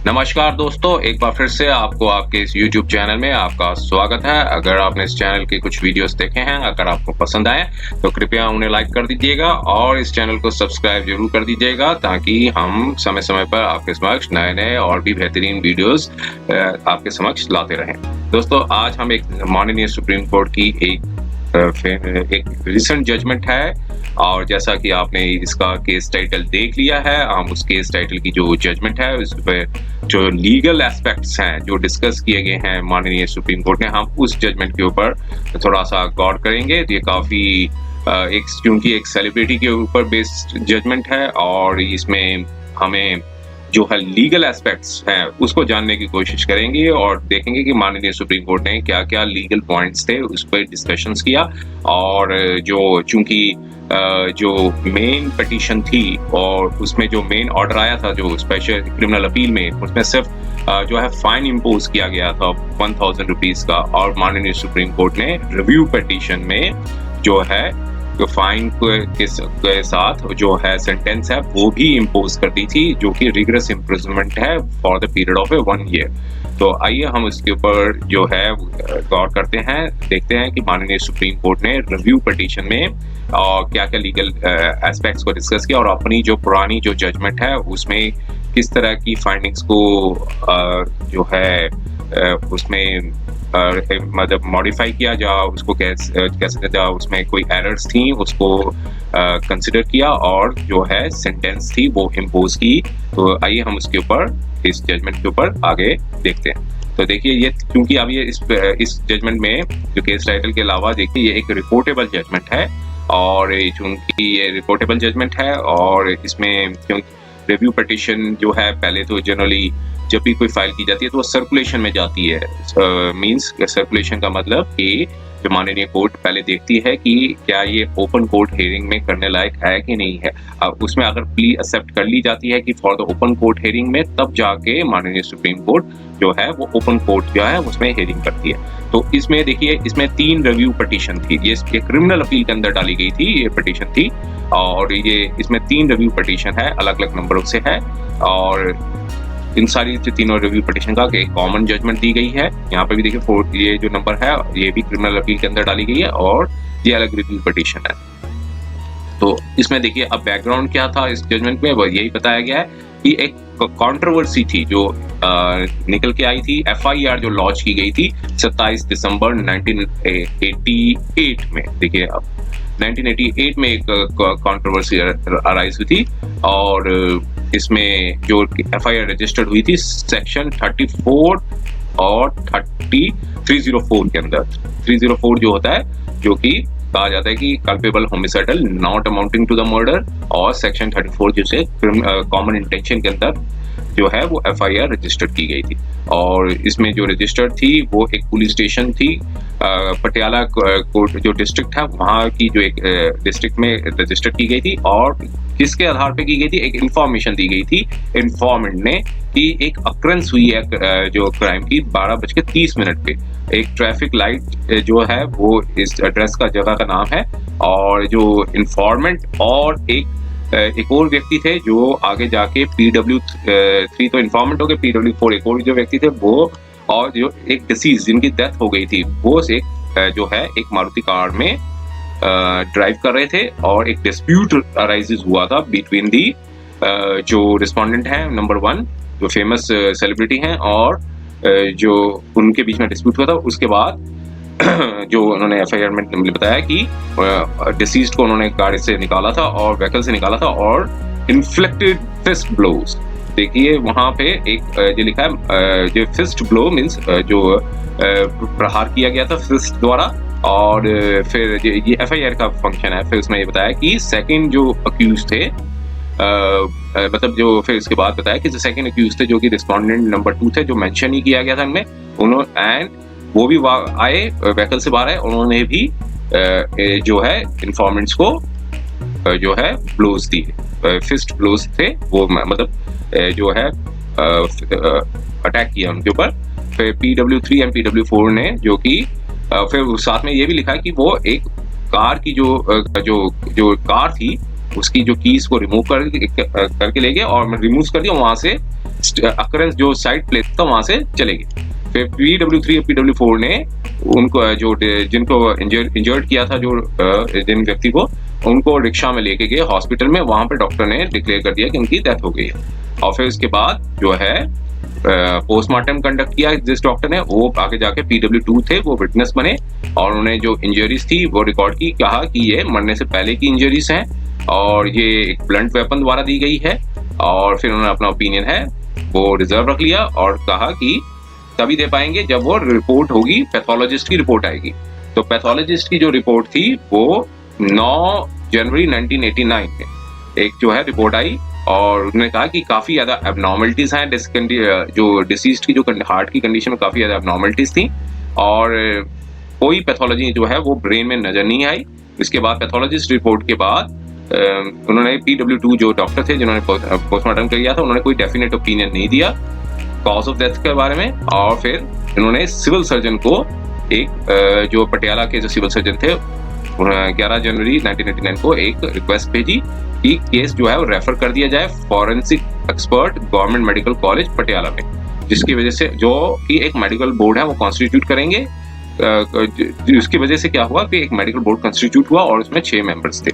नमस्कार दोस्तों, एक बार फिर से आपको आपके इस YouTube चैनल में आपका स्वागत है। अगर आपने इस चैनल के कुछ वीडियोस देखे हैं, अगर आपको पसंद आए तो कृपया उन्हें लाइक कर दीजिएगा और इस चैनल को सब्सक्राइब जरूर कर दीजिएगा ताकि हम समय समय पर आपके समक्ष नए-नए और भी बेहतरीन वीडियोस आपके समक्ष लाते रहें। दोस्तों, आज हम एक माननीय सुप्रीम कोर्ट की एक रिसेंट जजमेंट है और जैसा कि आपने इसका केस टाइटल देख लिया है, हम उस केस टाइटल की जो जजमेंट है उस पर जो लीगल एस्पेक्ट्स हैं जो डिस्कस किए गए हैं माननीय सुप्रीम कोर्ट ने, हम उस जजमेंट के ऊपर थोड़ा सा गौर करेंगे। ये काफी क्योंकि एक सेलिब्रिटी के ऊपर बेस्ड जजमेंट है और इसमें हमें जो है लीगल एस्पेक्ट्स हैं उसको जानने की कोशिश करेंगे और देखेंगे कि माननीय सुप्रीम कोर्ट ने क्या क्या लीगल पॉइंट्स थे उस पर डिस्कशंस किया। और चूंकि जो मेन पिटीशन थी और उसमें जो मेन ऑर्डर आया था जो स्पेशल क्रिमिनल अपील में, उसमें सिर्फ जो है फाइन इम्पोज किया गया था 1000 रुपीज का, और माननीय सुप्रीम कोर्ट ने रिव्यू पिटीशन में जो है तो फाइन के साथ जो है सेंटेंस है वो भी इम्पोज कर दी थी, जो कि रिगरस इम्प्रिजनमेंट है for the period of 1 year. तो आइए हम इसके ऊपर जो है गौर करते हैं, देखते हैं कि माननीय सुप्रीम कोर्ट ने रिव्यू पिटीशन में क्या क्या लीगल एस्पेक्ट्स को डिस्कस किया और अपनी जो पुरानी जो जजमेंट है उसमें किस तरह की फाइंडिंग्स को जो है उसमें मतलब मॉडिफाई किया जा, उसको कैसे जा, उसमें कोई एरर्स थी उसको कंसिडर किया और जो है सेंटेंस थी वो इम्पोज की। तो आइए हम उसके ऊपर इस जजमेंट के ऊपर आगे देखते हैं। तो देखिए, ये क्योंकि अब ये इस जजमेंट में जो केस टाइटल के अलावा देखिए ये एक रिपोर्टेबल जजमेंट है और चूंकि ये रिपोर्टेबल जजमेंट है और इसमें रिव्यू पिटीशन जो है पहले तो जनरली जब भी कोई फाइल की जाती है तो वो सर्कुलेशन में जाती है। मींस सर्कुलेशन का मतलब कि जो माननीय कोर्ट पहले देखती है कि क्या ये ओपन कोर्ट हियरिंग में करने लायक है कि नहीं है। उसमें अगर प्ली एक्सेप्ट कर ली जाती है कि for the open court hearing में, तब जाके माननीय सुप्रीम कोर्ट जो है वो ओपन कोर्ट जो है उसमें हियरिंग करती है। तो इसमें देखिए, इसमें 3 रिव्यू पिटीशन थी। ये क्रिमिनल अपील के अंदर डाली गई थी, ये पिटीशन थी और ये इसमें 3 रिव्यू पिटीशन है, अलग अलग नंबरों से है और इन सारी तीनों रिव्यू पिटीशन का एक कॉमन जजमेंट दी गई है। यहाँ पे भी देखिए ये जो नंबर है ये भी क्रिमिनल अपील के अंदर डाली गई है और ये अलग रिव्यू पिटीशन है। तो इसमें देखिए अब बैकग्राउंड क्या था इस जजमेंट में, वो यही बताया गया है कि एक कंट्रोवर्सी थी जो निकल के आई थी, FIR जो लॉन्च की गई थी 27 दिसंबर 1988 में। देखिए अब 1988 में एक कंट्रोवर्सी अराइज हुई थी और इसमें जो FIR रजिस्टर्ड हुई थी सेक्शन 34 और 304 के अंदर। 304 जो होता है जो कि कहा जाता है कि culpable homicidal not amounting to the murder, और सेक्शन 34 जिसे कॉमन इंटेंशन के अंदर जो है वो FIR रजिस्टर्ड की गई थी। और इसमें जो रजिस्टर्ड थी वो एक पुलिस स्टेशन थी, पटियाला कोर्ट जो डिस्ट्रिक्ट है वहाँ की जो एक डिस्ट्रिक्ट में रजिस्टर्ड की गई थी और किसके आधार पे की गई थी, एक इंफॉर्मेशन दी गई थी इन्फॉर्मेंट ने कि एक अक्रंस हुई है जो क्राइम की 12:30 पे। एक ट्रैफिक लाइट जो है वो इस एड्रेस का जगह का नाम है और जो इन्फॉर्मेंट और एक और व्यक्ति थे जो आगे जाके PW3 तो इन्फॉर्मेंट हो गए, PW4 एक और जो व्यक्ति थे वो, और जो एक डिसीज जिनकी डेथ हो गई थी वो जो है एक मारुति कार में ड्राइव कर रहे थे और एक डिस्प्यूट अराइजेस हुआ था बिटवीन दी जो रिस्पोंडेंट है नंबर 1 जो फेमस सेलिब्रिटी हैं और जो उनके बीच में डिस्प्यूट हुआ था। उसके बाद जो उन्होंने FIR में बताया कि डिसीज्ड को उन्होंने गाड़ी से निकाला था और व्हीकल से निकाला था और इन्फ्लिक्टेड फिस्ट ब्लोज। देखिए वहां पे एक जो लिखा है जो फिस्ट ब्लो मींस जो प्रहार किया गया था फिस्ट द्वारा। और फिर ये FIR का फंक्शन है, फिर उसमें ये बताया कि सेकंड जो अक्यूज थे मतलब जो फिर इसके बाद बताया कि जो सेकंड अक्यूज थे जो कि रिस्पोंडेंट नंबर 2 थे जो मेंशन ही किया गया था इनमें, उन्होंने एंड वो भी आए व्हीकल से बाहर आए, उन्होंने भी जो है इन्फॉर्मेंट्स को जो है ब्लोज दी, फिस्ट ब्लोज थे वो, मतलब जो है अटैक किया उनके ऊपर। फिर PW3 एंड PW4 ने जो कि फिर साथ में ये भी लिखा है कि वो एक कार की जो कार थी उसकी जो कीज को रिमूव करके ले गए और रिमूव कर दिया वहां से अकरेंस जो साइट प्लेस था वहां से चले गए। फिर PW3 और PW4 ने उनको जो जिनको इंजर्ड किया था, जो जिन व्यक्ति को, उनको रिक्शा में लेके गए हॉस्पिटल में। वहां पे डॉक्टर ने डिक्लेयर कर दिया कि उनकी डेथ हो गई है। और फिर उसके बाद जो है पोस्टमार्टम कंडक्ट किया जिस डॉक्टर ने, वो आगे जाके PW2 थे, वो विटनेस बने और उन्होंने जो इंजरीज थी वो रिकॉर्ड की, कहा कि ये मरने से पहले की इंजरीज हैं और ये एक ब्लंट वेपन द्वारा दी गई है। और फिर उन्होंने अपना ओपिनियन है वो रिजर्व रख लिया और कहा कि तभी दे पाएंगे जब वो रिपोर्ट होगी, पैथोलॉजिस्ट की रिपोर्ट आएगी। तो पैथोलॉजिस्ट की जो रिपोर्ट थी वो 9 जनवरी 1989 में एक जो है रिपोर्ट आई और उन्होंने कहा कि काफी ज्यादा एबनॉर्मलिटीज हैं, जो डिसीज्ड की जो हार्ट की कंडीशन में काफी ज्यादा एबनॉर्मलिटीज थी और कोई पैथोलॉजी जो है वो ब्रेन में नजर नहीं आई। इसके बाद पैथोलॉजिस्ट रिपोर्ट के बाद उन्होंने PW2 जो डॉक्टर थे जिन्होंने पोस्टमार्टम किया था, उन्होंने कोई डेफिनेट ओपिनियन नहीं दिया कॉज ऑफ डेथ के बारे में। और फिर इन्होंने सिविल सर्जन को एक जो पटियाला के जो सिविल सर्जन थे 11 जनवरी 1989 को एक रिक्वेस्ट भेजी कि केस जो है वो रेफर कर दिया जाए forensic expert government medical college Patiala में, जिसकी वजह से जो कि एक मेडिकल बोर्ड है वो कॉन्स्टिट्यूट करेंगे। उसकी वजह से क्या हुआ कि एक मेडिकल बोर्ड कॉन्स्टिट्यूट हुआ और उसमें 6 मेंबर्स थे।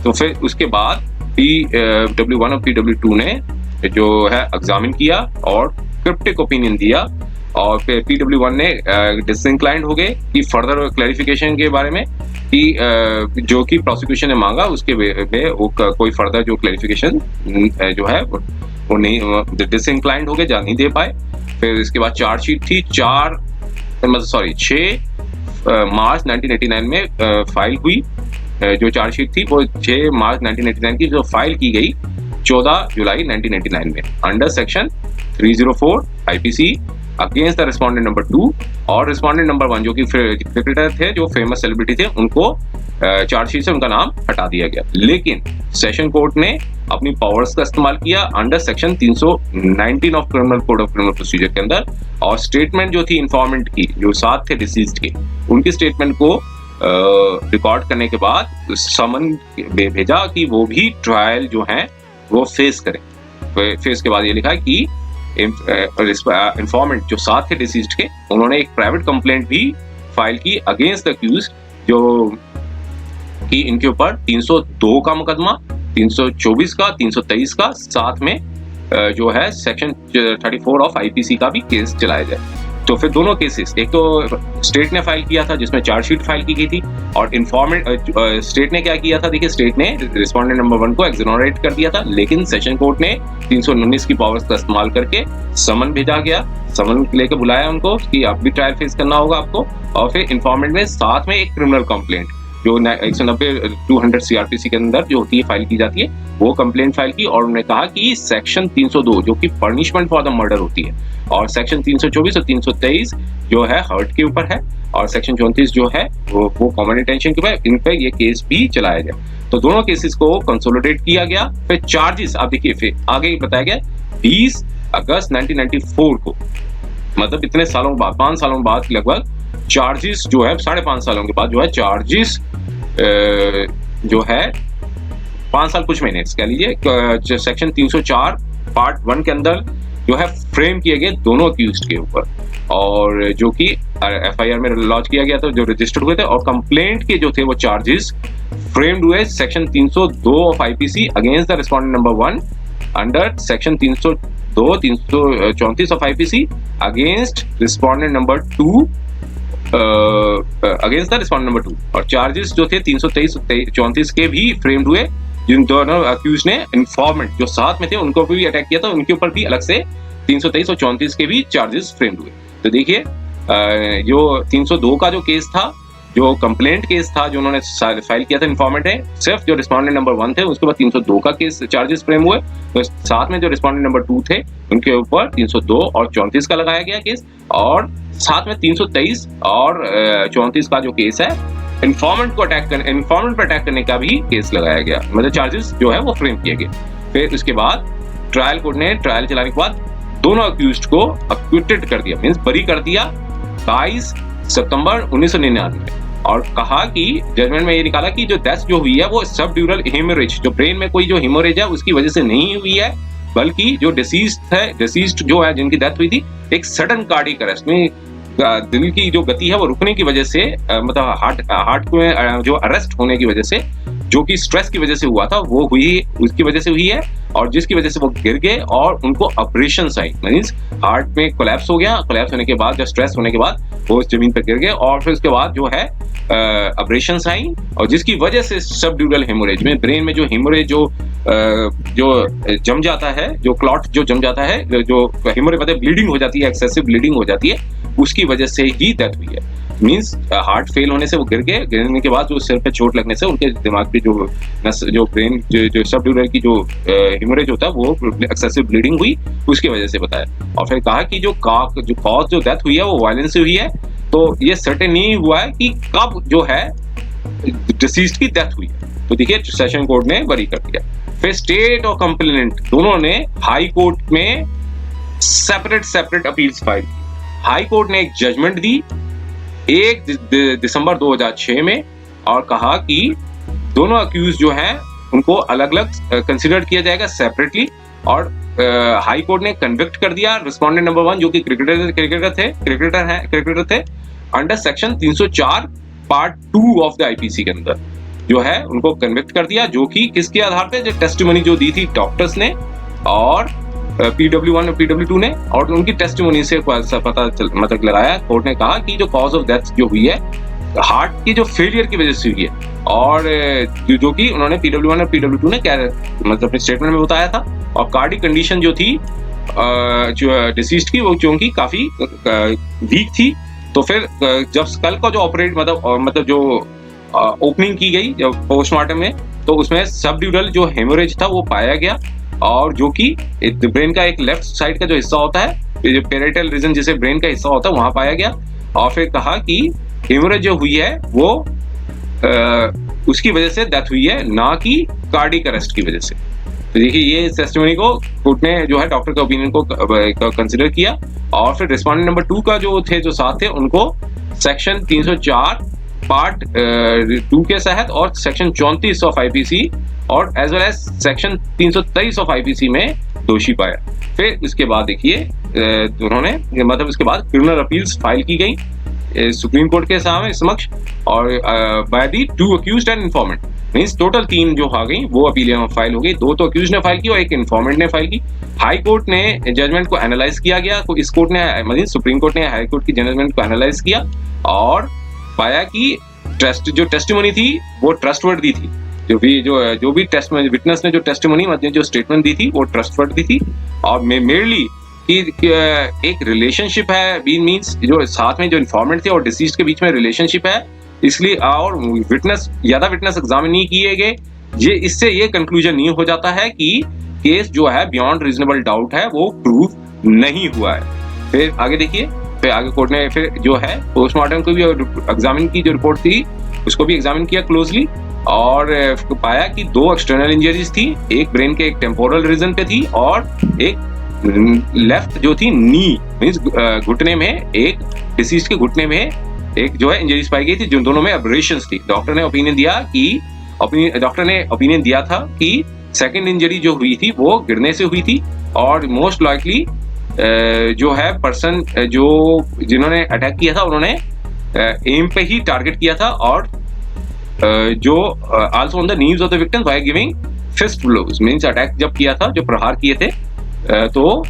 तो फिर उसके बाद PW1 और PW2 ने जो है एग्जामिन किया और क्रिप्टिक ओपिनियन दिया और फिर PW1 ने डिसइंक्लाइंड हो गए कि फर्दर क्लैरिफिकेशन के बारे में कि जो कि प्रोसिक्यूशन ने मांगा उसके में वो कोई फर्दर जो क्लैरिफिकेशन जो है वो नहीं, डिसइंक्लाइंड हो गए, जा नहीं दे पाए। फिर इसके बाद चार्जशीट थी 6 मार्च 1989 में फाइल हुई। जो चार्जशीट थी वो 6 मार्च 1989 की जो फाइल की गई 14 जुलाई 1989 में under section 304 IPC against the respondent number 2 और रिस्पोंडेंट नंबर 1 जो कि क्रिकेटर थे, जो फेमस सेलिब्रिटी थे, उनको चार्जशीट से उनका नाम हटा दिया गया। लेकिन सेशन कोर्ट ने अपनी पावर्स का इस्तेमाल किया under section 319 of criminal code of criminal procedure के अंदर और स्टेटमेंट जो थी इन्फॉर्मेंट की, जो साथ थे डिसीज्ड के, उनकी स्टेटमेंट को रिकॉर्ड करने के बाद समन भेजा कि वो भी ट्रायल जो है वो फेस करें। फिर इसके बाद ये लिखा है कि इन्फॉर्मेंट जो साथ थे डिसीज्ड के, उन्होंने एक प्राइवेट कंप्लेंट भी फाइल की अगेंस्ट द अक्यूज्ड, जो कि इनके ऊपर 302 का मुकदमा, 324 का, 323 का, साथ में जो है सेक्शन 34 ऑफ IPC का भी केस चलाया जाए। तो फिर दोनों केसेस, एक तो स्टेट ने फाइल किया था जिसमें चार्जशीट फाइल की गई थी और इन्फॉर्मेंट स्टेट ने क्या किया था, देखिए स्टेट ने रिस्पोंडेंट नंबर 1 को एक्सोनरेट कर दिया था, लेकिन सेशन कोर्ट ने 319 की पावर्स का इस्तेमाल करके समन भेजा गया, समन लेके बुलाया उनको कि आप भी ट्रायल फेस करना होगा आपको। और फिर इन्फॉर्मेंट में साथ में एक क्रिमिनल कंप्लेंट जो 190 200 CRPC के अंदर जो होती है फाइल की जाती है, वो कंप्लेंट फाइल की और उन्होंने कहा कि सेक्शन 302 जो कि पनिशमेंट फॉर द मर्डर होती है और सेक्शन 324 और 323 जो है हर्ट के ऊपर है और सेक्शन 34 जो है वो कॉमन इंटेंशन के ऊपर, इन पे ये केस भी चलाया गया। तो दोनों केसेस को कंसोलिडेट किया गया। फिर चार्जेस आप देखिए, फिर आगे बताया गया 20 अगस्त 1994 को, मतलब इतने सालों बाद, 5 सालों बाद लगभग चार्जेस जो है, 5.5 सालों के बाद जो है चार्जेस जो है 5 साल कुछ महीने कह लीजिए, सेक्शन 304 पार्ट 1 के अंदर जो है फ्रेम किए गए दोनों अक्यूज्ड के ऊपर और जो कि FIR में लॉन्च किया गया था, जो रजिस्टर्ड हुए थे और कंप्लेंट के जो थे वो चार्जेस फ्रेम्ड हुए section 302 of IPC against the respondent number 1 under section 302 334 of IPC against respondent number 2 against the respondent number 2 और चार्जेस जो थे 323 34 के भी फ्रेम्ड हुए, जिन दोनों अक्यूज ने इन्फॉर्मेंट जो साथ में थे उनको भी अटैक किया था, उनके ऊपर भी अलग से 323 और 34 के भी चार्जेस फ्रेम्ड हुए। तो देखिए जो 302 का जो केस था, जो कंप्लेंट केस था जो उन्होंने फाइल किया था इन्फॉर्मेंट है, सिर्फ जो रिस्पोंडेंट नंबर 1 थे उसके बाद 302 का केस चार्जेस फ्रेम हुए, तो साथ में जो रिस्पोंडेंट नंबर 2 थे उनके ऊपर 302 और 34 का लगाया गया केस और साथ में 323 और 34 का जो केस है इन्फॉर्मेंट पर अटैक करने का भी केस लगाया गया, मतलब चार्जेस जो है वो फ्रेम किए गए। फिर उसके बाद ट्रायल कोर्ट ने ट्रायल चलाने के बाद दोनों अक्यूज्ड को अक्विटेड कर दिया, मींस बरी कर दिया 22 सितंबर 1999 में और कहा कि जजमेंट में ये निकाला कि जो डेथ जो हुई है वो सबड्यूरल हेमोरेज, जो ब्रेन में कोई जो हेमोरेज है उसकी वजह से नहीं हुई है बल्कि जो डिसीज्ड जो है, जिनकी डेथ हुई थी, एक सडन कार्डियक अरेस्ट में दिल की जो गति है वो रुकने की वजह से, मतलब हार्ट में जो अरेस्ट होने की वजह से, जो कि स्ट्रेस की वजह से हुआ था, वो हुई, उसकी वजह से हुई है, और जिसकी वजह से वो गिर गए और उनको अब्रेशंस आई, मींस हार्ट में कोलैप्स हो गया। कोलैप्स होने के बाद, जब स्ट्रेस होने के बाद वो जमीन पर गिर गए, और फिर उसके बाद जो है अब्रेशंस आई, और जिसकी वजह से सबड्यूरल हेमोरेज में, ब्रेन में जो हेमोरेज जो जम जाता है, जो क्लॉट जो जम जाता है, जो हेमोरेज मतलब ब्लीडिंग हो जाती है, एक्सेसिव ब्लीडिंग हो जाती है, उसकी वजह से ही डेथ हुई है। मींस हार्ट फेल होने से वो गिर गए, गिरने के बाद जो सिर पे चोट लगने से उनके दिमाग पे जो ब्रेन जो सबड्यूरल की जो हेमोरेज होता है, वो एक्सेसिव ब्लीडिंग हुई, उसकी वजह से बताया। और फिर कहा कि जो कॉज जो डेथ हुई है वो वायलेंस से हुई है, तो ये सर्टेन नहीं हुआ है कि कब जो है डिसीज्ड की डेथ हुई है। तो देखिए सेशन कोर्ट ने बरी कर दिया। फिर स्टेट और कंप्लेनेंट दोनों ने हाई कोर्ट में सेपरेट अपील्स फाइल की। हाई कोर्ट ने एक जजमेंट दी 1 दिसंबर 2006 में, और कहा कि दोनों अक्यूज जो हैं उनको अलग अलग कंसिडर किया जाएगा सेपरेटली, और हाई कोर्ट ने कन्विक्ट कर दिया रिस्पोंडेंट नंबर 1, जो कि क्रिकेटर थे, under section 304 part 2 of the IPC के अंदर जो है उनको कन्विक्ट कर दिया, जो कि किसके आधार पे, जो टेस्टिमनी जो दी थी डॉक्टर्स ने और PW1 और PW2 ने, और उनकी टेस्टिमनी से पता मतलब लगाया। कोर्ट ने कहा कि जो कॉज ऑफ डेथ जो हुई है हार्ट की जो फेलियर की वजह से हुई है, और जो कि उन्होंने PW1 और PW2 ने क्या मतलब अपने स्टेटमेंट में बताया था। और कार्डिक कंडीशन जो थी जो डिसीज्ड की, वो चूंकि काफी वीक थी, तो फिर जब स्कल का जो ऑपरेट मतलब जो ओपनिंग की गई जब पोस्टमार्टम में, तो उसमें सबड्यूरल जो हेमोरेज था वो पाया गया, और जो कि ब्रेन का एक लेफ्ट साइड का जो हिस्सा होता है, जो पेराइटल रीजन जिसे ब्रेन का हिस्सा होता है, वहां पाया गया। और फिर कहा कि हेमोरेज जो हुई है वो उसकी वजह से डेथ हुई है, ना कि कार्डियक अरेस्ट की वजह से। तो देखिए ये टेस्टिमनी को कोर्ट ने जो है डॉक्टर के ओपिनियन को कंसीडर किया, और फिर रिस्पोंडेंट नंबर 2 का जो साथ थे उनको सेक्शन 304 पार्ट 2 के तहत और सेक्शन 34 ऑफ आईपीसी और as well as section 323 of IPC में दोषी पाया। फिर इसके बाद देखिए उन्होंने मतलब इसके बाद क्रिमिनल अपील्स फाइल की गई सुप्रीम कोर्ट के समक्ष, और by the 2 accused and informant, means total 3 जो आ गई वो अपील फाइल हो गई। 2 तो अक्यूज ने फाइल की और 1 इन्फॉर्मेंट ने फाइल की। हाई कोर्ट ने जजमेंट को एनालाइज किया गया, तो इस कोर्ट ने मतलब सुप्रीम कोर्ट ने हाई कोर्ट की जजमेंट को एनालाइज किया और पाया कि जो टेस्टिमनी थी वो ट्रस्टवर्दी थी। जो भी विटनेस ने जो टेस्टिमनी मतलब जो स्टेटमेंट दी थी वो ट्रस्टवर्दी थी, और मेयरली कि एक रिलेशनशिप है बीन मींस जो साथ में जो इन्फॉर्मेंट थे और डिसीज्ड के बीच में रिलेशनशिप है, इसलिए और ज्यादा विटनेस एग्जामिन नहीं किए गए, इससे ये कंक्लूजन नहीं हो जाता है कि केस जो है बियॉन्ड रीजनेबल डाउट है वो प्रूव नहीं हुआ है। फिर आगे देखिए, फिर आगे कोर्ट ने फिर जो है पोस्टमार्टम को भी एग्जामिन की जो रिपोर्ट थी उसको भी एग्जामिन किया क्लोजली, और पाया कि 2 एक्सटर्नल इंजरीज थी, एक ब्रेन के एक टेम्पोरल रीजन पे थी और एक लेफ्ट जो थी नी मींस घुटने में, एक डिसीज के घुटने में एक जो है इंजरीज पाई गई थी, जो दोनों में एब्रेशंस थी। डॉक्टर ने ओपिनियन दिया था कि सेकंड इंजरी जो हुई थी वो गिरने से हुई थी, और मोस्ट लाइकली जो है पर्सन जिन्होंने अटैक किया था उन्होंने एम पे ही टारगेट किया था, और जो also on the knees of the victim by giving fist blows, means attack जब किया था, जो प्रहार किए थे, तो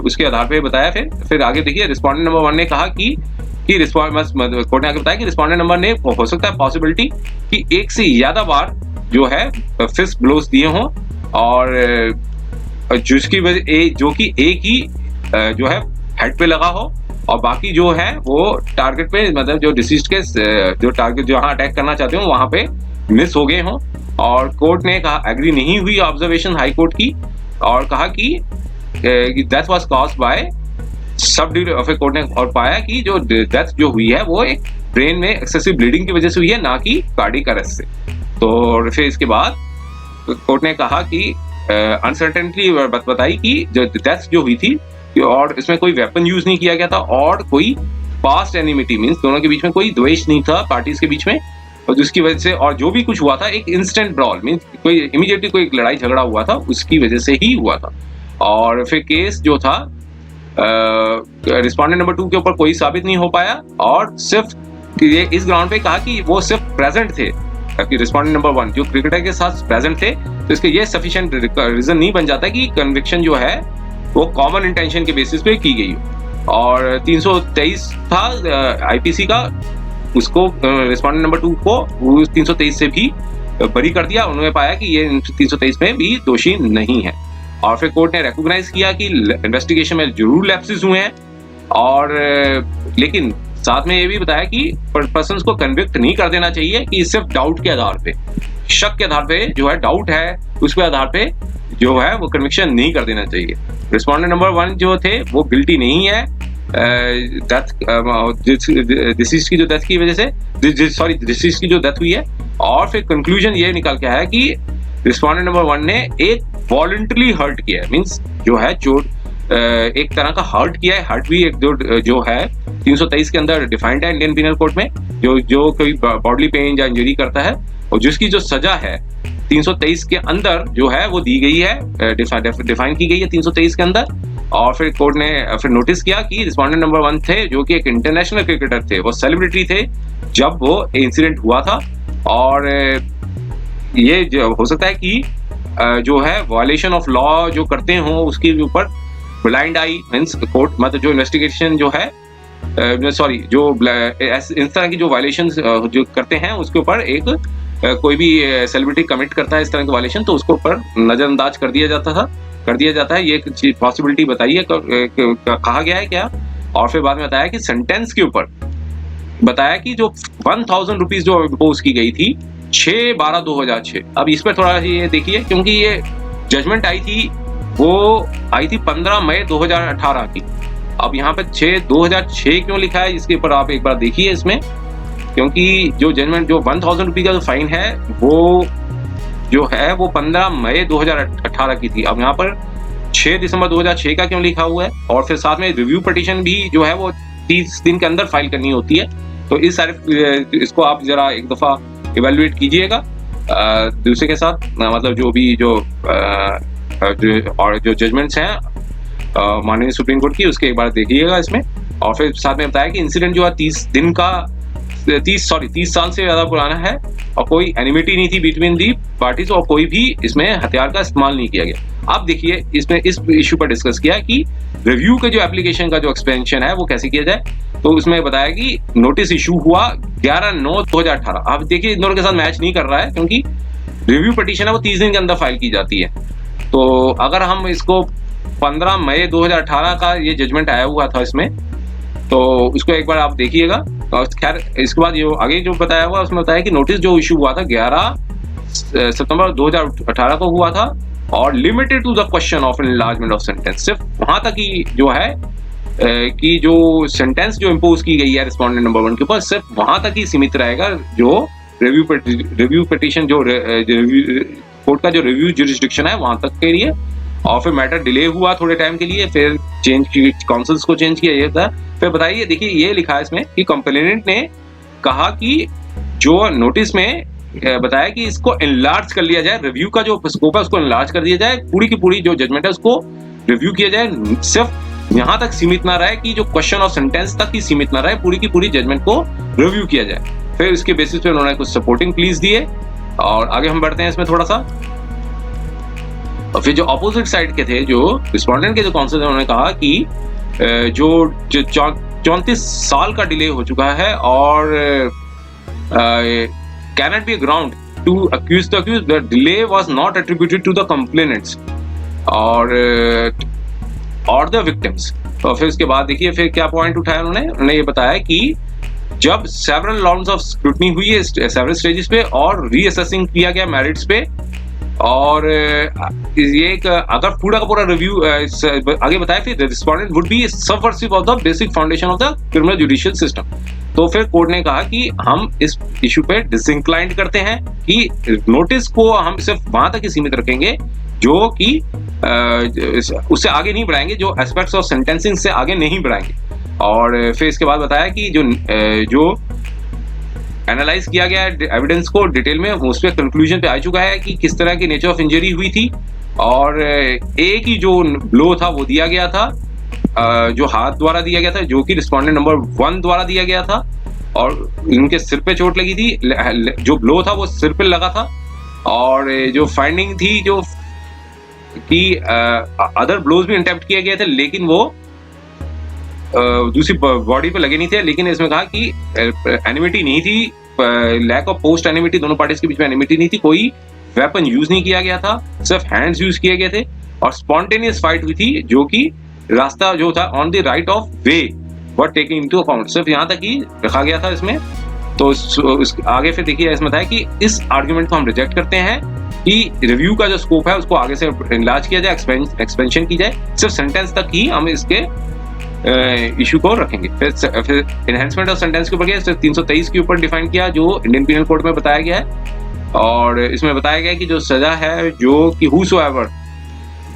उसके आधार पे बताया। फिर आगे देखिए रिस्पोंडेंट नंबर 1 ने कहा कि कोर्ट ने आगे बताया कि रिस्पोंडेंट नंबर ने हो सकता है पॉसिबिलिटी कि एक से ज्यादा बार जो है फिस्ट ब्लोज दिए हों, और जिसकी वजह जो कि एक ही जो है हेड पे लगा हो, और बाकी जो है वो टारगेट पे मतलब जो डिसीज्ड के जो टारगेट जहां अटैक करना चाहते हो वहां पे मिस हो गए हों। और कोर्ट ने कहा एग्री नहीं हुई ऑब्जर्वेशन हाई कोर्ट की, और कहा कि death was caused by subdural. फिर कोर्ट ने और पाया कि जो डेथ जो हुई है वो एक ब्रेन में एक्सेसिव ब्लीडिंग की वजह से हुई है, ना कि कार्डियक अरेस्ट से। तो फिर इसके बाद कोर्ट ने कहा कि अनसर्टेनिटी बताई कि जो डेथ जो हुई थी और इसमें कोई वेपन यूज नहीं किया गया था, और कोई पास्ट एनिमिटी मींस दोनों के बीच में कोई द्वेष नहीं था पार्टीज के बीच में, और जिसकी वजह से और जो भी कुछ हुआ था एक इंस्टेंट ब्रॉल मींस कोई इमीडिएटली कोई लड़ाई झगड़ा हुआ था उसकी वजह से ही हुआ था। और फिर केस जो था रिस्पोंडेंट नंबर 2 के ऊपर कोई साबित नहीं हो पाया, और सिर्फ ये इस ग्राउंड पे कहा कि वो सिर्फ प्रेजेंट थे, ताकि रिस्पोंडेंट नंबर 1 जो क्रिकेटर के साथ प्रेजेंट थे, तो इसके ये सफिशिएंट रीजन नहीं बन जाता कि कन्विक्शन जो है वो कॉमन इंटेंशन के बेसिस पे की गई। और 323 था आईपीसी का, उसको रिस्पोंडेंट नंबर 2 को 323 से भी बरी कर दिया। उन्होंने पाया कि ये 323 में भी दोषी नहीं है। और फिर कोर्ट ने रिकॉग्नाइज किया कि इन्वेस्टिगेशन में जरूर लैप्सेस हुए हैं, और लेकिन साथ में ये भी बताया कि पर्सन्स को कन्विक्ट नहीं कर देना चाहिए कि सिर्फ डाउट के आधार पे, शक के आधार पे जो है, डाउट है उसके आधार पे जो है वो कन्विक्शन नहीं कर देना चाहिए। रिस्पोंडेंट नंबर 1 जो थे वो गिल्टी नहीं है डिसीज की जो डेथ की वजह से, डिसीज की जो डेथ हुई है। और फिर कंक्लूजन ये निकल के आया कि रिस्पोंडेंट नंबर 1 ने एक वॉलंटरी हर्ट किया है, मींस जो है चोट एक तरह का हर्ट किया है। हर्ट भी एक जो है 323 के अंदर डिफाइंड है इंडियन पीनल कोड में, जो कोई बॉडली पेन या इंजरी करता है, और जिसकी जो सजा है 323 के अंदर जो है वो दी गई है, डिफाइन की गई है 323 के अंदर। और फिर कोर्ट ने फिर नोटिस किया कि रिस्पोंडेंट नंबर 1 थे जो कि एक इंटरनेशनल क्रिकेटर थे, वो सेलिब्रिटी थे जब वो इंसिडेंट हुआ था। और ये जो हो सकता है कि जो है वायलेशन ऑफ लॉ जो करते हो उसके ऊपर ब्लाइंड आई, मींस कोर्ट मतलब जो इन्वेस्टिगेशन जो है जो इस तरह की जो वायलेशंस जो करते हैं उसके ऊपर एक कोई भी सेलिब्रिटी कमिट करता है इस तरह के वायलेशन, तो उसको ऊपर नजरअंदाज कर दिया जाता है। ये एक पॉसिबिलिटी बताई है, कहा गया है क्या। और फिर बाद में बताया कि सेंटेंस के ऊपर बताया कि जो 1000 रुपीज जो इम्पोज की गई थी 6/12/2006। अब इस पर थोड़ा ये देखिए, क्योंकि ये जजमेंट आई थी 15 मई 2018 की। अब यहाँ पे 2006 क्यों लिखा है, इसके ऊपर आप एक बार देखिए इसमें, क्योंकि जो जजमेंट जो 1000 रुपीज का जो फाइन है वो जो है वो 15 मई 2018 की थी। अब यहाँ पर 6 दिसंबर 2006 का क्यों लिखा हुआ है। और फिर साथ में रिव्यू पिटीशन भी जो है वो 30 दिन के अंदर फाइल करनी होती है। तो इस सारे इसको आप जरा एक दफा इवेल्युएट कीजिएगा दूसरे के साथ, मतलब जो भी और जो जजमेंट्स हैं माननीय सुप्रीम कोर्ट की, उसके एक बार देखिएगा इसमें। और फिर साथ में बताया कि इंसिडेंट जो है 30 साल से ज्यादा पुराना है, और कोई एनिमिटी नहीं थी बिटवीन दी पार्टीज, और कोई भी इसमें हथियार का इस्तेमाल नहीं किया गया। अब देखिए इसमें इस इशू पर डिस्कस किया कि रिव्यू के जो एप्लीकेशन का जो एक्सपेंशन है वो कैसे किया जाए। तो उसमें बताया कि नोटिस इशू हुआ 11/9/2018। अब देखिए इन दोनों के साथ मैच नहीं कर रहा है, क्योंकि रिव्यू पिटीशन है वो 30 दिन के अंदर फाइल की जाती है। तो अगर हम इसको 15 मई 2018 का ये जजमेंट आया हुआ था इसमें, तो उसको एक बार आप देखिएगा। और खैर इसके बाद जो आगे जो बताया हुआ उसमें बताया कि नोटिस जो इशू हुआ था 11 सितंबर 2018 को हुआ था, और limited to the question of enlargement of sentence. सिर्फ वहां तक ही जो है कि जो सेंटेंस जो इम्पोज की गई है रिस्पोंडेंट नंबर 1 के ऊपर, सिर्फ वहां तक ही सीमित रहेगा। जो रिव्यू पिटीशन जो कोर्ट का जो रिव्यू जुरिस्डिक्शन है वहां तक के लिए। और फिर मैटर डिले हुआ थोड़े टाइम के लिए, फिर काउंसिल्स को चेंज किया था। फिर बताइए, देखिए ये लिखा है इसमें कि कंप्लेनेंट ने कहा कि जो नोटिस में बताया कि इसको एनलार्ज कर लिया जाए, रिव्यू का जो स्कोप है उसको एनलार्ज कर दिया जाए, पूरी की पूरी जो जजमेंट है उसको रिव्यू किया जाए, सिर्फ यहाँ तक सीमित ना रहे कि जो क्वेश्चन ऑफ सेंटेंस तक ही सीमित ना रहे, पूरी की पूरी जजमेंट को रिव्यू किया जाए। फिर इसके बेसिस पे उन्होंने कुछ सपोर्टिंग प्लीज दिए, और आगे हम बढ़ते हैं इसमें थोड़ा सा। और फिर जो अपोजिट साइड के थे, जो रिस्पोंडेंट के जो काउंसिल, उन्होंने कहा कि जो 34 साल का डिले हो चुका है, और cannot be a ground to accuse the accused. The delay was not attributed to the complainants or the victims. तो फिर उसके बाद देखिए फिर क्या पॉइंट उठाया उन्होंने ये बताया कि जब सेवरल राउंड्स ऑफ स्क्रूटनी हुई है सेवरल स्टेजेस पे, और रीअसेसिंग किया गया मेरिट्स पे, और ये एक अगर पूरा का पूरा रिव्यू आगे बताया, फिर respondent would be subversive of the basic foundation of the criminal judicial system. तो फिर कोर्ट ने कहा कि हम इस इशू पे डिसइंक्लाइंड करते हैं कि नोटिस को हम सिर्फ वहां तक ही सीमित रखेंगे जो कि उससे आगे नहीं बढ़ाएंगे, जो एस्पेक्ट्स ऑफ सेंटेंसिंग से आगे नहीं बढ़ाएंगे। और फिर इसके बाद बताया कि जो एनालाइज किया गया एविडेंस को डिटेल में, उस पर कंक्लूजन पे आ चुका है कि किस तरह की नेचर ऑफ इंजरी हुई थी, और एक ही जो ब्लो था वो दिया गया था, जो हाथ द्वारा दिया गया था, जो कि रिस्पोंडेंट नंबर 1 द्वारा दिया गया था, और इनके सिर पे चोट लगी थी। जो ब्लो था वो सिर पे लगा था, और जो फाइंडिंग थी जो कि अदर ब्लोज भी अटेम्प्ट किए गए थे, लेकिन वो दूसरी बॉडी पे लगे नहीं थे। लेकिन इसमें कहा कि एनिमिटी नहीं थी, लैक ऑफ पोस्ट एनिमिटी, दोनों पार्टीज के बीच में एनिमिटी नहीं थी, कोई वेपन यूज नहीं किया गया था, सिर्फ हैंड्स यूज किए गए थे, और स्पॉन्टेनियस फाइट हुई थी, जो कि रास्ता जो था on the right of way were taking into account, सिर्फ यहाँ तक ही रखा गया था इसमें। तो आगे फिर देखिए इसमें था कि इस आर्ग्यूमेंट को हम रिजेक्ट करते हैं कि रिव्यू का जो स्कोप है उसको आगे से इनलार्ज किया जाए, एक्सपेंशन की जाए, सिर्फ सेंटेंस तक ही हम इसके इशू को रखेंगे। फिर एनहेंसमेंट ऑफ सेंटेंस के ऊपर गया, 323 के ऊपर डिफाइन किया जो इंडियन पीनल कोड में बताया गया है, और इसमें बताया गया कि जो सजा है जो कि हूसोएवर,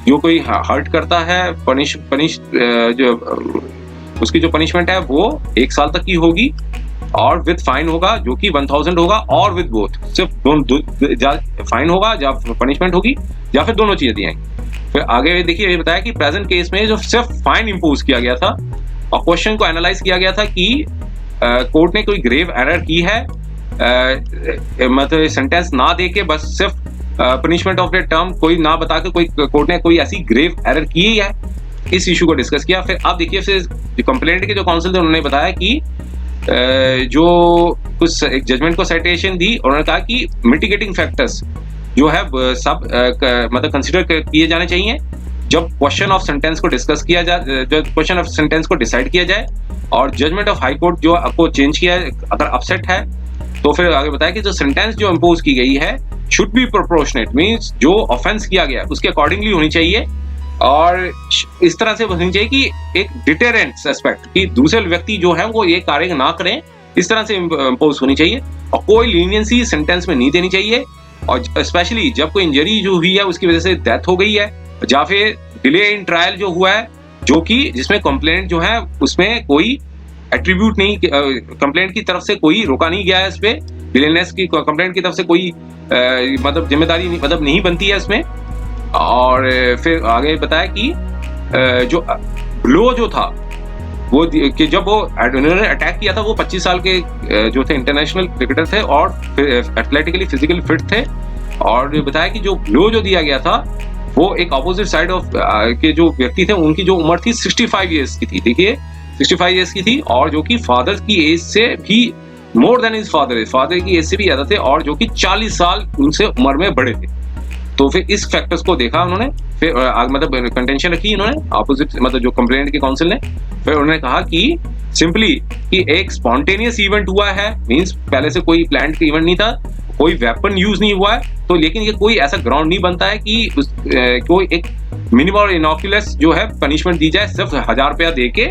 जो कोई हर्ट करता है, पनिश जो उसकी जो पनिशमेंट है वो 1 साल तक की होगी, और विद फाइन होगा जो कि 1000 होगा, और विद बोथ, सिर्फ फाइन होगा या पनिशमेंट होगी या फिर दोनों चीजें दी जाएंगी। फिर आगे देखिए ये बताया कि प्रेजेंट केस में जो सिर्फ फाइन इंपोज किया गया था, और क्वेश्चन को एनालाइज किया गया था कि कोर्ट ने कोई ग्रेव एरर की है, मतलब सेंटेंस ना दे के बस सिर्फ पनिशमेंट ऑफ द टर्म कोई ना बता के कोई कोर्ट ने कोई ऐसी ग्रेव एरर की है, इस इशू को डिस्कस किया। फिर अब देखिए फिर जो कंप्लेंट के जो काउंसिल थे उन्होंने बताया कि जो कुछ एक जजमेंट को साइटेशन दी, उन्होंने कहा कि मिटिगेटिंग फैक्टर्स जो है सब मतलब कंसीडर किए जाने चाहिए जब क्वेश्चन ऑफ सेंटेंस को डिस्कस किया जाए, जब क्वेश्चन ऑफ सेंटेंस को डिसाइड किया जाए, और जजमेंट ऑफ हाई कोर्ट जो आपको चेंज किया है अगर अपसेट है, तो फिर आगे बताया कि जो सेंटेंस जो इम्पोज की गई है शुड बी प्रोपोर्शनेट, मींस जो ऑफेंस किया गया उसके अकॉर्डिंगली होनी चाहिए, और इस तरह से होनी चाहिए कि एक डिटेरेंट एस्पेक्ट कि दूसरे व्यक्ति जो है वो ये कार्य ना करें, इस तरह से इम्पोज होनी चाहिए, और कोई लीनियंसी सेंटेंस में नहीं देनी चाहिए। और स्पेशली जब कोई इंजरी जो हुई है उसकी वजह से डेथ हो गई है, या फिर डिले इन ट्रायल जो हुआ है, जो कि जिसमें कंप्लेंट जो है उसमें कोई एट्रीब्यूट नहीं, कंप्लेंट की तरफ से कोई रोका नहीं गया है, इस पे डिलेनेस की कंप्लेंट की तरफ से कोई मतलब जिम्मेदारी मतलब नहीं बनती है इसमें। और फिर आगे बताया कि जो ब्लो जो था वो कि जब वो उन्होंने अटैक किया था वो 25 साल के जो थे इंटरनेशनल क्रिकेटर थे और एथलेटिकली फिजिकली फिट थे, और बताया कि जो ब्लो जो दिया गया था वो एक अपोजिट साइड ऑफ के जो व्यक्ति थे उनकी जो उम्र थी 65 ईयर्स की थी, देखिए 65 ईयर्स की थी, और जो कि फादर की एज से भी मोर देन हिज फादर की एज से भी ज्यादा थे, और जो कि 40 साल उनसे उम्र में बड़े थे। तो फिर इस फैक्टर्स को देखा उन्होंने, फिर मतलब कंटेंशन रखी इन्होंने अपोजिट मतलब जो कंप्लेंट के काउंसिल ने, फिर उन्होंने कहा कि सिंपली कि एक स्पॉन्टेनियस इवेंट हुआ है, मींस पहले से कोई प्लान्ड इवेंट नहीं था, कोई वेपन यूज नहीं हुआ है, तो लेकिन ये कोई ऐसा ग्राउंड नहीं बनता है कि कोई एक मिनिमम और इनॉक्यूलस जो है पनिशमेंट दी जाए, सिर्फ 1000 रुपया दे के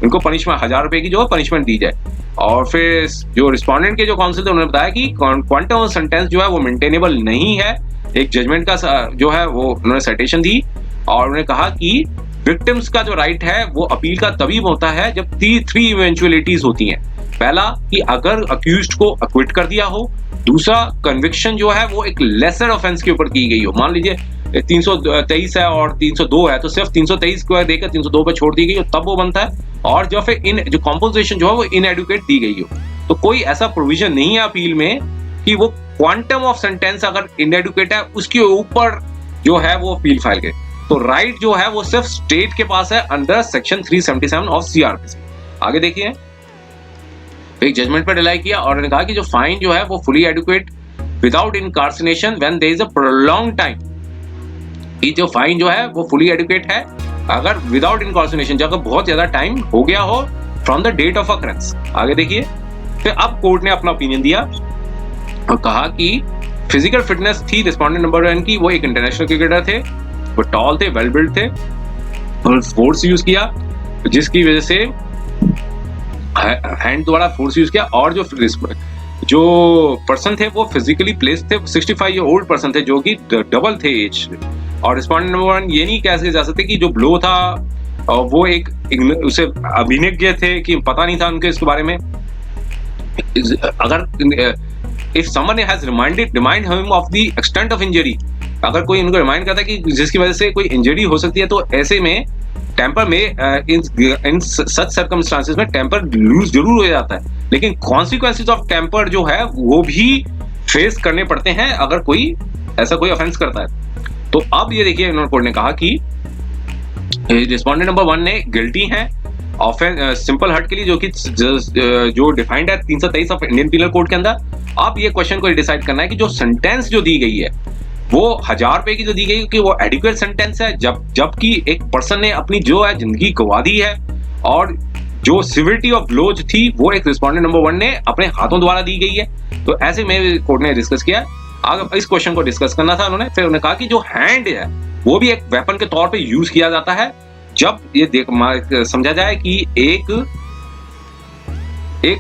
उनको पनिशमेंट 1000 रुपए की जो है पनिशमेंट दी जाए। और फिर जो रिस्पोंडेंट के जो काउंसिल थे उन्होंने बताया कि क्वांटम ऑफ सेंटेंस जो है वो मेंटेनेबल नहीं है, एक जजमेंट का जो है वो उन्होंने साइटेशन दी, और उन्होंने कहा कि विक्टिम्स का जो राइट है वो अपील का तभी होता है जब 3 इवेंचुअलिटीज होती हैं। पहला कि अगर अक्यूज्ड को अक्विट कर दिया हो, दूसरा कन्विक्शन जो है वो एक लेसर ऑफेंस के ऊपर की गई हो, मान लीजिए 323 है और 302 है, तो सिर्फ 323 को देकर 302 पे छोड़ दी गई हो तब वो बनता है, और जो फिर जो कॉम्पोजिशन जो है वो इनएडुकेट दी गई हो, तो कोई ऐसा प्रोविजन नहीं है अपील में कि वो क्वांटम ऑफ सेंटेंस अगर इनएडुकेट है उसके ऊपर जो है वो अपील फाइल करे। तो राइट जो है वो सिर्फ स्टेट के पास है अंडर सेक्शन 377 ऑफ सीआरपीसी। आगे देखिए एक जजमेंट पर डिलाई किया और उन्होंने कहा कि जो फाइन जो है वो fully educate without incarceration when there is a prolong time, कि जो फाइन जो है वो फुली एडुकेट है अगर विदाउट इनकार्सिनेशन, जब बहुत ज्यादा टाइम हो गया हो from the date of occurrence. आगे देखिए फिर अब कोर्ट ने अपना ओपिनियन दिया और कहा कि फिजिकल फिटनेस थी रिस्पोंडेंट नंबर 1 की, वो एक इंटरनेशनल क्रिकेटर थे, वो टॉल थे, वेल बिल्ड थे, और फोर्स यूज किया जिसकी वजह से हैंड द्वारा फोर्स यूज किया, और जो पर्सन थे वो फिजिकली प्लेस्ड थे, 65 ईयर ओल्ड पर्सन थे जो कि डबल थे एज। और रिस्पोंडेंट नंबर 1 ये नहीं कह जा सकते कि जो ब्लो था वो एक उसे अभिज्ञ थे कि पता नहीं था उनके इसके बारे में। अगर if someone has reminded him of the extent of injury, अगर कोई इनको रिमाइंड करता है कि जिसकी वजह से कोई इंजरी हो सकती है, तो ऐसे में टेम्पर में इन सच सर्कमस्टांसेस में टेम्पर लूज जरूर हो जाता है, लेकिन कॉन्सिक्वेंसेस ऑफ टेम्पर जो है वो भी फेस करने पड़ते हैं अगर कोई ऐसा कोई ऑफेंस करता है। तो अब ये देखिए इन्होंने कोर्ट ने कहा कि रिस्पोंडेंट नंबर 1 ने गिल्टी है ऑफेंस सिंपल हर्ट के लिए, जो डिफाइंड है 323 ऑफ इंडियन पीनल कोड के अंदर। अब ये क्वेश्चन को डिसाइड करना है कि जो सेंटेंस जो दी गई है वो 1000 रुपए की जो दी गई कि वो एडिक्वेट सेंटेंस है, जबकि एक पर्सन ने अपनी जो है जिंदगी गंवा दी है, और जो सिविरिटी ऑफ ब्लोज थी वो एक रिस्पोंडेंट नंबर 1 ने अपने हाथों द्वारा दी गई है। तो ऐसे में कोर्ट ने डिस्कस किया, आगे इस क्वेश्चन को डिस्कस करना था उन्होंने। फिर उन्होंने कहा कि जो हैंड है वो भी एक वेपन के तौर पे यूज किया जाता है, जब ये समझा जाए कि एक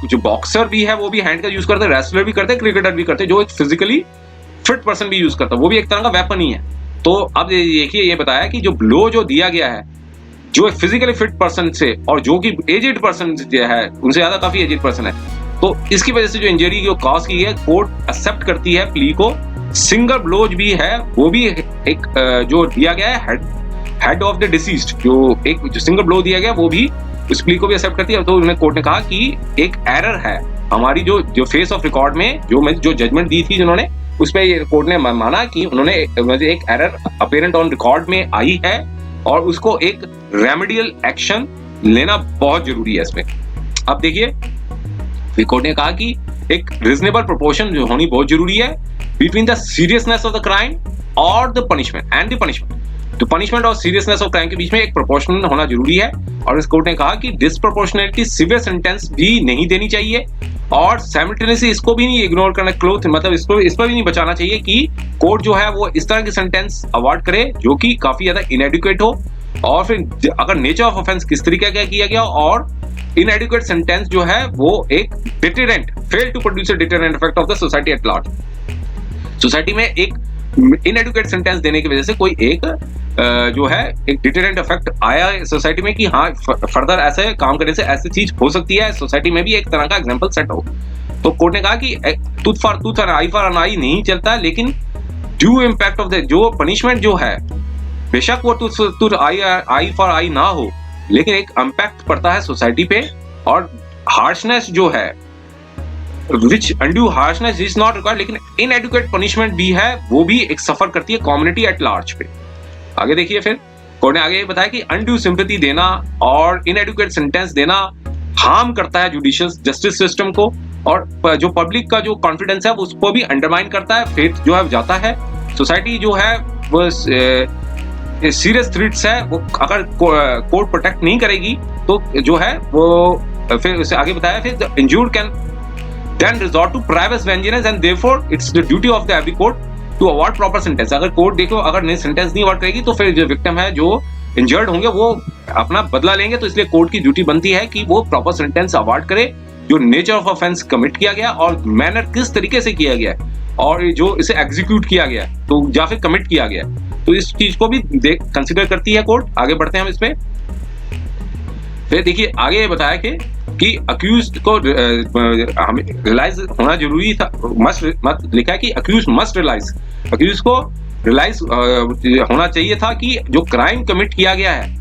जो बॉक्सर भी है वो भी हैंड का यूज करते हैं, रेसलर भी करते हैं, क्रिकेटर भी करते हैं, जो एक फिजिकली फिट पर्सन भी यूज करता है, वो भी एक तरह का वेपन ही है। तो अब देखिए ये बताया कि जो ब्लो जो दिया गया है जो एक फिजिकली फिट पर्सन से, और जो कि एजेड पर्सन है, उनसे ज्यादा काफी एजेड पर्सन है, तो इसकी वजह से जो इंजरी जो कॉज की है कोर्ट एक्सेप्ट करती है प्ली को। सिंगल ब्लोज भी है वो भी एक जो दिया गया है हेड ऑफ द डिसीज्ड, जो सिंगल ब्लो दिया गया वो भी उस प्ली को भी एक्सेप्ट करती है। तो उन्होंने कोर्ट ने कहा कि एक एरर है हमारी जो फेस ऑफ रिकॉर्ड में जो जजमेंट दी थी जिन्होंने, उस पर कोर्ट ने माना कि उन्होंने एक एरर अपेरेंट ऑन रिकॉर्ड में आई है और उसको एक रेमेडियल एक्शन लेना बहुत जरूरी है इसमें। अब देखिए कोर्ट ने कहा कि एक रीजनेबल प्रोपोर्शन जो होनी बहुत जरूरी है between the seriousness of the crime और the punishment and the punishment. तो पनिशमेंट और सीरियसनेस ऑफ क्राइम के बीच में एक प्रोपोर्शनल होना जरूरी है, और इस कोर्ट ने कहा कि डिसप्रोपोर्शनलिटी सिवियर सेंटेंस भी नहीं देनी चाहिए, और साइमल्टेनियसली इसको भी नहीं इग्नोर करना, क्लोथ मतलब इस पर भी नहीं बचाना चाहिए कि कोर्ट जो है वो इस तरह की सेंटेंस अवॉर्ड करे जो कि काफी ज्यादा इनएडिक्वेट हो, और फिर अगर नेचर ऑफ ऑफेंस किस तरीके का किया गया, और इनएडिक्वेट सेंटेंस जो है वो एक deterrent fail to produce a deterrent effect of the society at large. Society में एक इनएडिक्वेट सेंटेंस देने की वजह से कोई एक जो है एक डिटरेंट इफेक्ट आया सोसाइटी में कि हाँ फर्दर ऐसे काम करने से ऐसी चीज हो सकती है, सोसाइटी में भी एक तरह का एग्जांपल सेट हो। तो कोर्ट ने कहा कि टूथ फॉर टूथ और आई फॉर आई नहीं चलता, लेकिन ड्यू इम्पैक्ट ऑफ द जो पनिशमेंट जो है, बेशक वो टूथ आई फॉर आई ना हो, लेकिन एक इम्पैक्ट पड़ता है सोसाइटी पे, और हार्शनेस जो है which undue harshness is not required, लेकिन inadequate punishment भी है वो भी एक सफर करती है कम्युनिटी एट लार्ज पे। आगे देखिए फिर कोर्ट ने आगे बताया कि undue sympathy देना और inadequate sentence देना हार्म करता है जुडिशियल जस्टिस सिस्टम को, और जो पब्लिक का जो कॉन्फिडेंस है उसको भी अंडरमाइन करता है, फेथ जो है जाता है। सोसाइटी जो है वो सीरियस थ्रेट्स है, वो अगर कोर्ट प्रोटेक्ट नहीं करेगी तो जो है वो फिर उसे आगे बताया फिर इंज्यूर्ड can then resort to private vengeance and therefore it's the duty of the every court to award proper sentence। अगर कोर्ट देखो अगर सेंटेंस नहीं अवार्ड करेगी तो फिर जो विक्टिम है जो इंजर्ड होंगे वो अपना बदला लेंगे, तो इसलिए कोर्ट की ड्यूटी बनती है कि वो प्रॉपर सेंटेंस अवार्ड करे, जो नेचर ऑफ ऑफेंस कमिट किया गया और मैनर किस तरीके से किया गया और जो इसे एग्जीक्यूट किया गया तो या फिर कमिट किया गया, तो इस चीज को भी कंसिडर करती है कोर्ट। आगे बढ़ते हैं हम इसमें। फिर देखिए आगे बताया कि अक्यूज्ड को हमें रियलाइज होना जरूरी था, मस्ट लिखा है कि अक्यूज्ड मस्ट रियलाइज, अक्यूज्ड को रियलाइज होना चाहिए था कि जो क्राइम कमिट किया गया है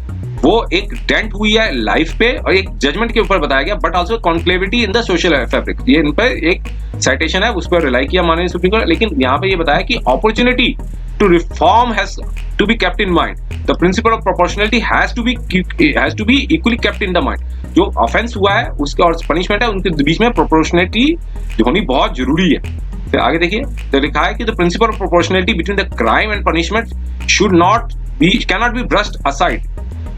वो एक डेंट हुई है लाइफ पे, और एक जजमेंट के ऊपर बताया गया, बट आल्सो कॉन्क्लेविटी इन द सोशल फैब्रिक, ये इन पर एक साइटेशन है उस पर रिलाई किया माननीय सुप्रीम कोर्ट। लेकिन यहाँ पे ये बताया कि opportunity to reform has to be kept in mind, the principle of proportionality has to be equally kept in the mind। जो ऑफेंस हुआ है उसके और पनिशमेंट है उनके बीच में प्रोपोर्शनलिटी होनी बहुत जरूरी है। फिर आगे देखिए तो लिखा है कि the principle of proportionality between the crime and punishment cannot be brushed aside,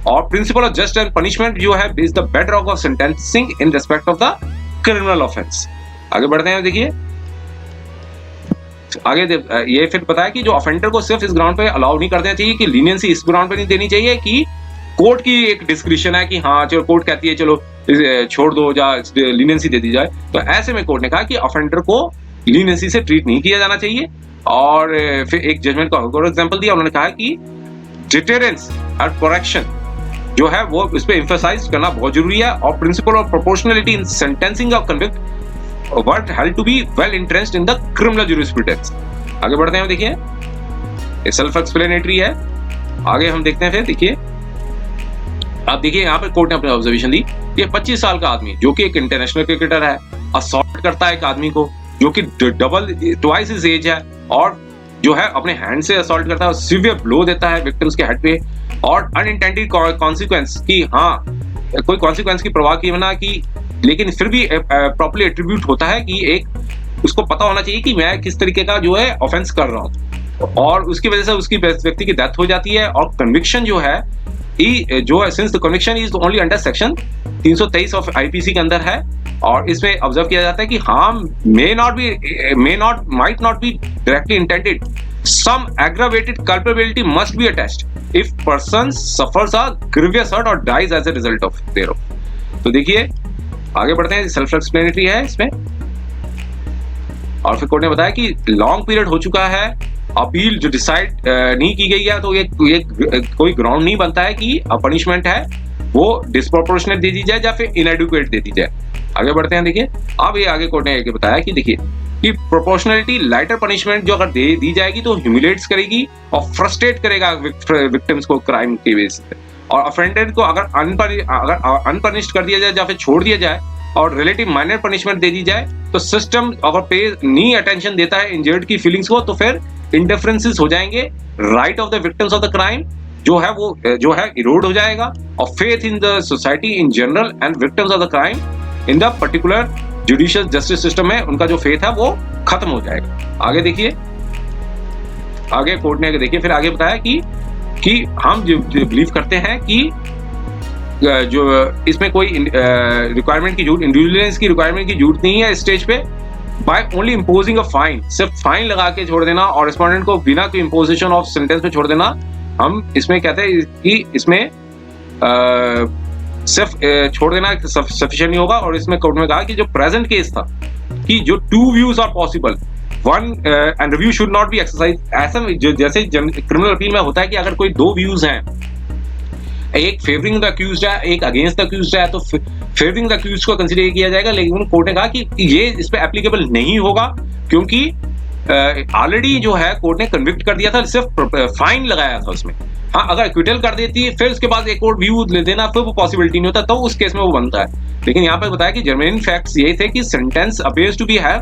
और principle of just and punishment जो है is the bedrock of sentencing in respect of the criminal offense। आगे बढ़ते हैं देखिए आगे ये फिर बताया कि जो ऑफेंडर को सिर्फ इस ग्राउंड पे अलाउ नहीं कर देना चाहिए कि लीनियंसी इस ग्राउंड पे नहीं देनी चाहिए कि कोर्ट की एक डिस्क्रिप्शन है कि हाँ चलो कोर्ट कहती है चलो छोड़ दो या लीनियंसी दे दी जाए, तो ऐसे में कोर्ट ने कहा कि ऑफेंडर को लीनियंसी से ट्रीट नहीं किया जाना चाहिए। और फिर एक जजमेंट का और एग्जांपल दिया, उन्होंने कहा कि डिटरेंस और करेक्शन जो है वो इस पे एम्फसाइज करना बहुत जरूरी है, और principle of proportionality in sentencing of convict what held to be well entrenched in the criminal jurisprudence। आगे बढ़ते हैं देखिए ये सेल्फ एक्सप्लेनेटरी है। आगे हम देखते हैं फिर। देखिए आप देखिए यहाँ पे कोर्ट ने अपनी ऑब्जर्वेशन दी। ये 25 साल का आदमी जो कि एक इंटरनेशनल क्रिकेटर है, असॉल्ट करता है एक आदमी को जो कि डबल ट्वाइस हिज एज है, और जो है अपने हैंड से असॉल्ट करता है, सीवियर ब्लो देता है विक्टिम्स के हेड पे, और अनइंटेंडेड कॉन्सिक्वेंस की, हाँ कोई कॉन्सिक्वेंस की परवाह की बिना की, लेकिन फिर भी प्रॉपर्ली एट्रीब्यूट होता है कि एक उसको पता होना चाहिए कि मैं किस तरीके का जो है ऑफेंस कर रहा हूँ, और उसकी वजह से उसकी व्यक्ति की डेथ हो जाती है। और कन्विक्शन जो है जो है, since the conviction is only under section 323 of IPC के अंदर है, और इसमें ऑब्जर्व किया जाता है कि harm might not be directly intended, some aggravated culpability must be attached if person suffers a grievous hurt और dies as a result of thereof. तो देखिए आगे बढ़ते हैं, सेल्फ एक्सप्लेनेटरी है इसमें। और फिर कोर्ट ने बताया कि लॉन्ग पीरियड हो चुका है, अपील जो डिसाइड नहीं की गई है, तो ये कोई ग्राउंड नहीं बनता है कि पनिशमेंट है वो डिस्प्रोपोर्शनेट दे दी जाए या फिर इनएडुकेट दे दी जाए। आगे बढ़ते हैं। देखिए अब ये आगे कोर्ट ने बताया कि देखिए कि प्रोपोर्शनलिटी लाइटर पनिशमेंट जो अगर दे दी जाएगी तो ह्यूमिलेट्स करेगी और फ्रस्ट्रेट करेगा विक्टिम्स को क्राइम के बेस पे, और ऑफेंडर को अगर अनपनिश्ड कर दिया जाए या फिर छोड़ दिया जाए और रिलेटिव माइनर पनिशमेंट दे दी जाए, तो सिस्टम अगर पे नहीं अटेंशन देता है इंजर्ड की फीलिंग्स को, तो फिर इंटरफेरेंसेस हो जाएंगे, right of the victims of the crime जो है वो जो है इरोड हो जाएगा, और faith in the society in general and victims of the crime in the particular judicial justice system में उनका जो फेथ है वो खत्म हो जाएगा। आगे देखिए, आगे कोर्ट ने देखिए फिर आगे बताया कि हम जो बिलीव करते हैं कि जो इसमें कोई रिक्वायरमेंट की जरूरत, इंडिविजुअल्स की रिक्वायरमेंट की जरूरत नहीं है स्टेज पे, by only imposing a fine, सिर्फ फाइन लगा के छोड़ देना और रिस्पोंडेंट को बिना कोई इम्पोजिशन ऑफ सेंटेंस पे छोड़ देना। हम इसमें कहते हैं कि इसमें सिर्फ छोड़ देना सफिशिएंट नहीं होगा, और इसमें कोर्ट में कहा कि जो प्रेजेंट केस था कि जो 2 views are possible, one and review should not be exercise. ऐसा जैसे क्रिमिनल अपील में होता है कि अगर कोई 2 व्यूज हैं, एक फेवरिंग द अक्यूज्ड है, एक अगेंस्ट द अक्यूज्ड है, तो फेवरिंग द अक्यूज्ड को कंसीडर किया जाएगा। लेकिन कोर्ट ने कहा कि ये इस पे एप्लीकेबल नहीं होगा, क्योंकि ऑलरेडी जो है कोर्ट ने कन्विक्ट कर दिया था, सिर्फ फाइन लगाया था उसमें। हाँ, अगर एक्विटल कर देती फिर उसके बाद एक और व्यू ले देना, फिर वो पॉसिबिलिटी नहीं होता, तो उस केस में वो बनता है। लेकिन यहाँ पे बताया कि जर्मेन फैक्ट्स ये थे कि sentence appears to be have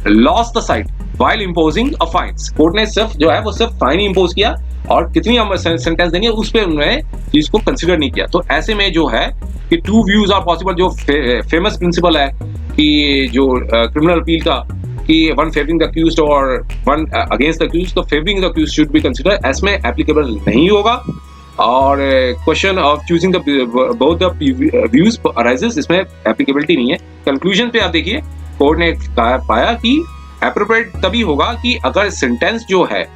lost the sight while imposing a fines. Court ने सिर्फ जो है वो सिर्फ फाइन इंपोज किया, और कितनी सेंटेंस देनी है उस पर उन्होंने चीज को कंसिडर नहीं किया। तो ऐसे में जो है कि 2 व्यूज आर पॉसिबल, जो फेमस प्रिंसिपल है कि जो क्रिमिनल अपील का कि वन फेवरिंग द अक्यूज्ड और वन अगेंस्ट द अक्यूज्ड, तो favouring the accused should be consider, इसमें एप्लीकेबल नहीं होगा। और question of choosing both the views arises, इसमें एप्लीकेबिलिटी नहीं है। कंक्लूजन पे आप देखिए कोर्ट ने पाया कि एप्रोप्रिएट तभी होगा कि अगर सेंटेंस जो है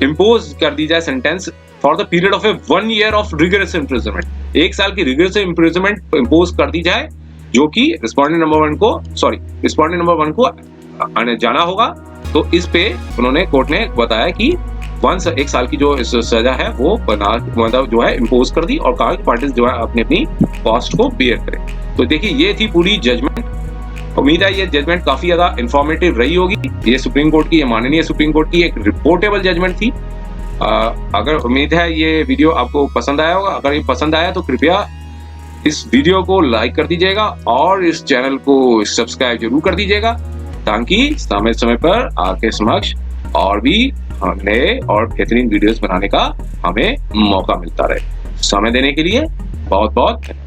इम्पोज कर दी जाए, sentence for the period of 1 year of rigorous imprisonment, 1 साल की रिगरस इम्प्रिजनमेंट इम्पोज कर दी जाए, जो कि रिस्पोंडेंट नंबर 1 को जाना होगा। तो इस पे उन्होंने कोर्ट ने बताया कि 1 साल की जो सजा है वो मतलब जो है इम्पोज कर दी, और कहा कि पार्टीज जो है अपनी अपनी कॉस्ट को बेयर करें। तो देखिए ये थी पूरी जजमेंट। उम्मीद है ये जजमेंट काफी ज्यादा इंफॉर्मेटिव रही होगी। ये सुप्रीम कोर्ट की, ये माननीय सुप्रीम कोर्ट की एक रिपोर्टेबल जजमेंट थी। अगर उम्मीद है ये वीडियो आपको पसंद आया होगा। अगर ये पसंद आया तो कृपया इस वीडियो को लाइक कर दीजिएगा और इस चैनल को सब्सक्राइब जरूर कर दीजिएगा, ताकि समय समय पर आपके समक्ष और भी नए और बेहतरीन वीडियोस बनाने का हमें मौका मिलता रहे। समय देने के लिए बहुत बहुत धन्यवाद।